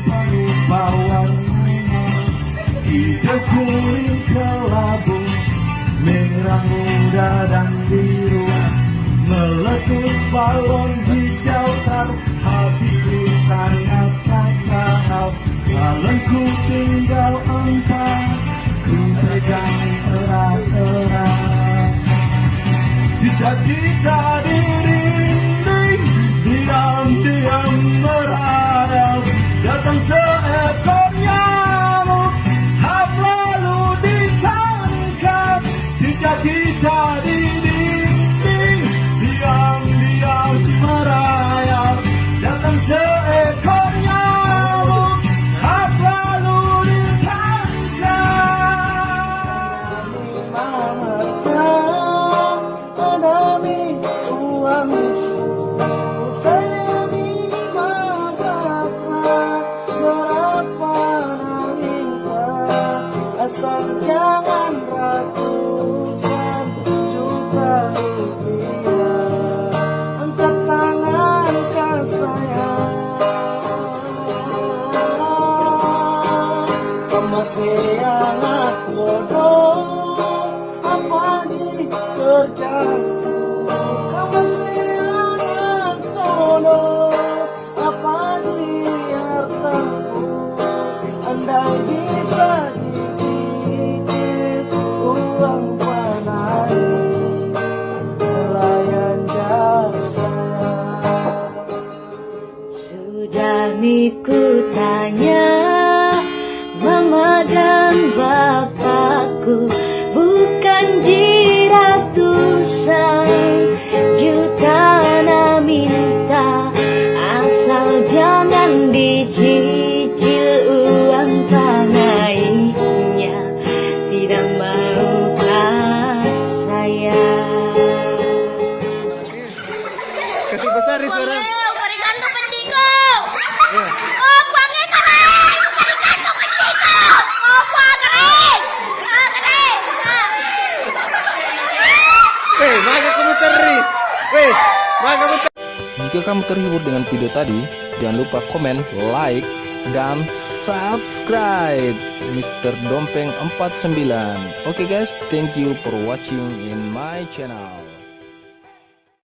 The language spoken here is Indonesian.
lupa warnanya, hijau kuning kelabu, merah muda dan biru, meletus balon hijau tar, hatiku sangat sakau. Balonku tinggal engkau, ku pegang erat-erat. Cita-cita dirinding, diam-diam merayap, datang seekor nyamuk, hap lalu ditangkap. Cita-cita di dinding, diam-diam merayap, datang seekor nyamuk, hap lalu ditangkap. Asal jangan ragu, 1 juta rupiah. Angkat tangan kau sayang, kau masih anak bodoh, apa kerjaanku? Kau masih anak bodoh, apa hartaku? Andai bisa uang panai, pelayan jasa. Sudah ku tanya mama dan bapakku, bukan jiratusan juta na minta, asal jangan dicicil uang panainya, tidak mau saya. Kasih besar di suara. Parikanto pendiko. Oh, kuangnya kering. Parikanto pendiko. Oh, kuang kering. Ah, kering. Maga kamu teri. Maga kamu. Jika kamu terhibur dengan video tadi, jangan lupa komen, like, dan subscribe Mr. Dompeng 49. Oke guys, thank you for watching in my channel.